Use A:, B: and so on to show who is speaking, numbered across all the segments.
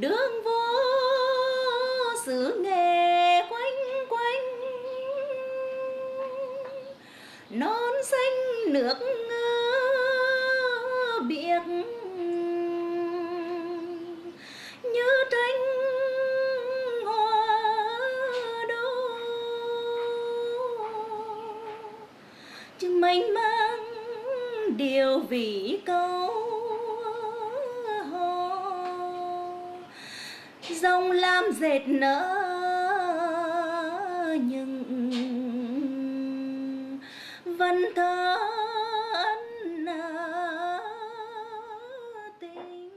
A: đường vô xứ nghệ quanh quanh, non xanh nước biếc như tranh hoa đô, chừng mênh mang điều vị câu hò, dòng lam dệt nở nhưng vẫn thơ tình.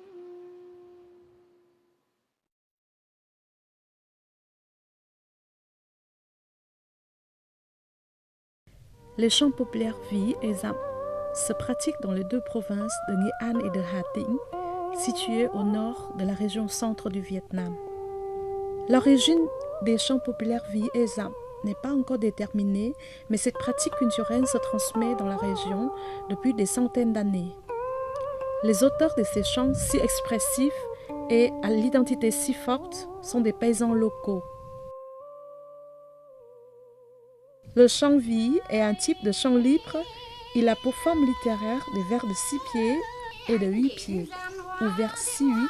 B: Les chants populaires Ví et Dặm se pratiquent dans les deux provinces de Nghệ An et de Hà Tĩnh, situées au nord de la région centre du Vietnam. L'origine des chants populaires Ví et Dặm n'est pas encore déterminée, mais cette pratique culturelle se transmet dans la région depuis des centaines d'années. Les auteurs de ces chants si expressifs et à l'identité si forte sont des paysans locaux. Le chant Ví est un type de chant libre. Il a pour forme littéraire des vers de 6 pieds et de 8 pieds, ou vers 6-8,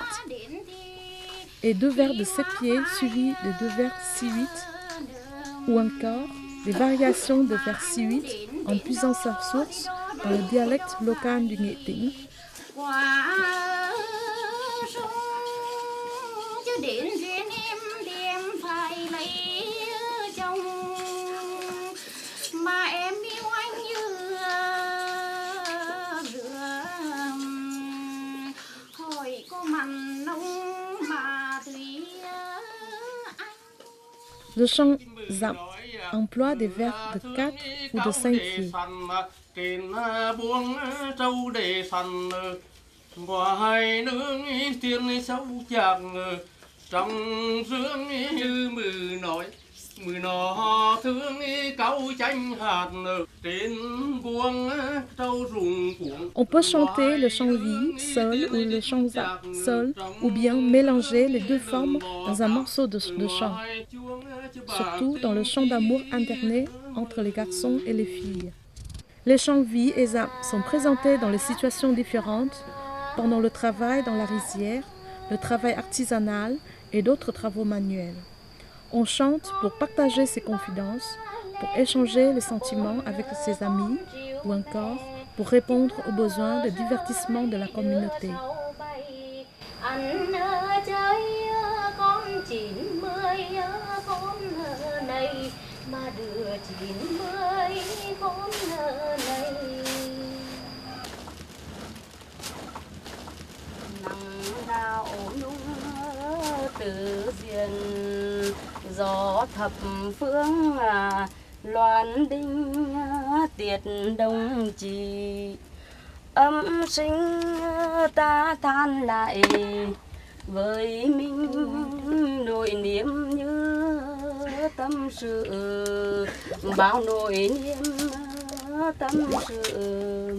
B: et 2 vers de 7 pieds suivis de 2 vers 6-8, ou encore des variations de vers 6-8 en puisant sa source dans le dialecte local du Nghệ Tĩnh. Le chant Dặm emploie des vers de 4 ou de 5 pieds. On peut chanter le chant Ví seul ou le chant Dặm seul, ou bien mélanger les deux formes dans un morceau de chant, surtout dans le chant d'amour interné entre les garçons et les filles. Les chants Ví et Dặm sont présentés dans les situations différentes, pendant le travail dans la rizière, le travail artisanal et d'autres travaux manuels. On chante pour partager ses confidences, pour échanger les sentiments avec ses amis ou encore pour répondre aux besoins de divertissement de la communauté.
A: Tự diện gió thập phương loan đinh tiệt đông trì, âm sinh ta than lại với mình nỗi niềm như tâm sự, bao nỗi niềm tâm sự.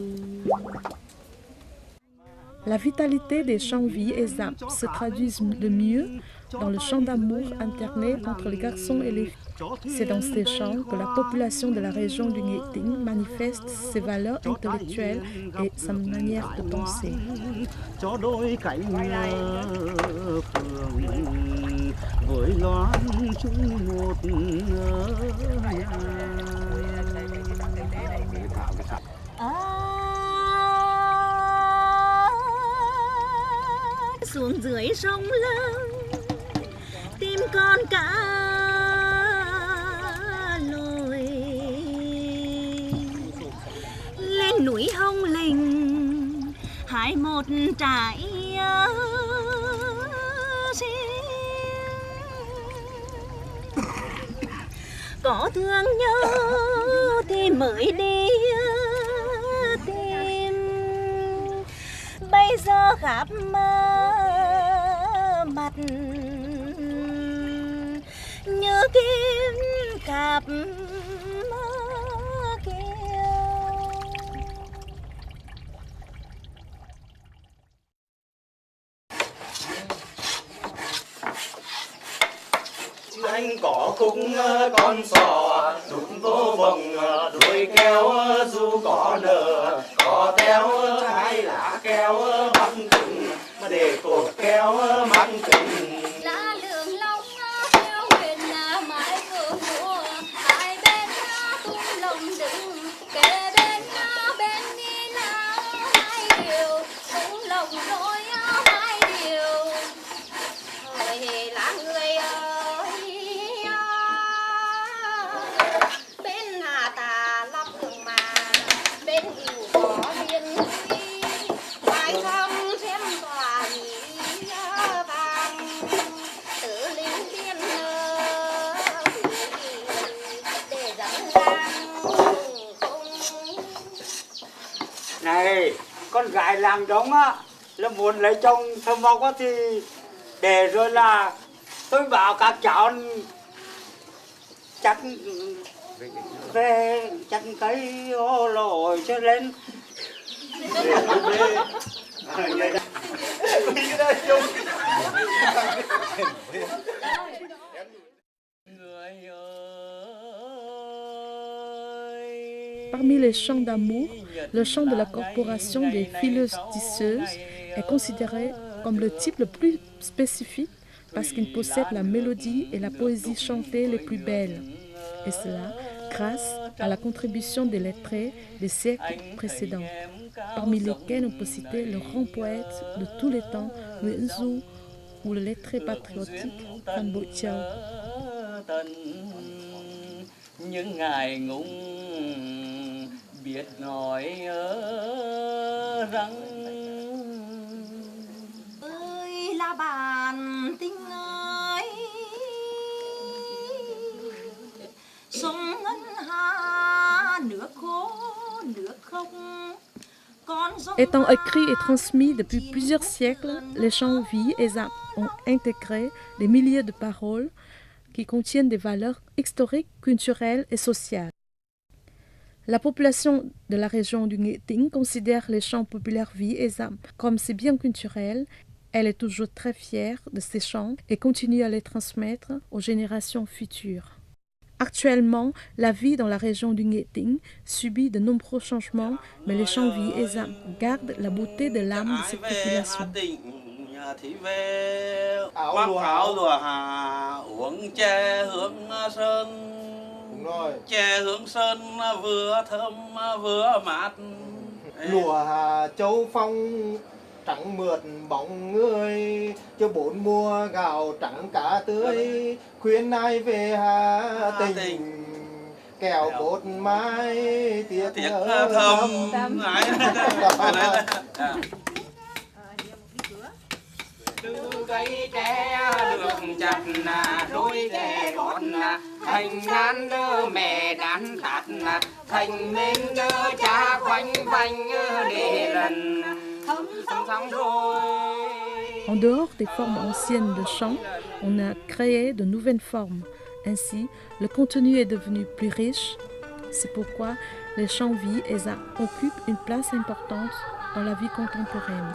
B: La vitalité des chants Ví et Dặm se traduit de mieux dans le chant d'amour interné entre les garçons et les filles. C'est dans ces chants que la population de la région du Nghệ Tĩnh manifeste ses valeurs intellectuelles et sa manière de penser.
A: Xuống dưới sông lớn tìm con cá lội, lên núi Hồng Lĩnh hái một trái sim, có thương nhau thì mới đi tìm, bây giờ khắp mặt như kim cặp
C: có khúc con sò đúng tô bồng đuôi keo dù có nở có teo hai lá keo mắc cứng để cột keo mắc cứng.
D: Lá lường long theo huyền mãi vừa mùa hai bên tung lồng đựng kề bên đi nào hai điều tung lồng đôi hai điều ơi lá người ơi bên hà tà lắp đường mà bên yêu có biên huy ai không xem tòa nhĩ vàng tự lính biên để dẫn đang không.
C: Này con gái làng Đống á là muốn lấy chồng thơm mong á thì để rồi là tôi bảo các cháu chắc về chắc cây ô lội cho lên.
B: Parmi les chants d'amour, le chant de la corporation des fileuses tisseuses est considéré comme le type le plus spécifique parce qu'il possède la mélodie et la poésie chantée les plus belles. Et cela grâce à la contribution des lettrés des siècles précédents, parmi lesquels on peut citer le grand poète de tous les temps, Nguyễn Du, ou le lettré patriotique Phan Bội Châu.
C: Những ngài ngùng biết nói rằng
A: ơi là bàn tình ơi sông ngân hà nước khô nước không.
B: Étant écrits et transmis depuis plusieurs siècles, les chants vie et âme ont intégré des milliers de paroles qui contiennent des valeurs historiques, culturelles et sociales. La population de la région du Nghệ Tĩnh considère les chants populaires vie et âme comme ses biens culturels. Elle est toujours très fière de ces chants et continue à les transmettre aux générations futures. Actuellement, la vie dans la région du Nghệ Tĩnh subit de nombreux changements, mais les chants vie et âme gardent la beauté de l'âme de cette population.
C: Thì về khoác áo lụa hà uống chè hướng sơn. Đúng rồi. Chè hướng sơn vừa thơm vừa mát.
E: Lụa hà châu phong trắng mượt bóng người cho bốn mùa gạo trắng cá tươi khuyên ai về Hà Tình kẹo bột mai tiếc thơm.
C: Từ cây tre được chặt đôi kẻ gọn thành nan mẹ đàn tạt thành bên cha khoanh phanh để lần thấm sóng đôi.
B: En dehors des formes anciennes de chant, on a créé de nouvelles formes. Ainsi, le contenu est devenu plus riche. C'est pourquoi les chants vie et âme occupent une place importante dans la vie contemporaine.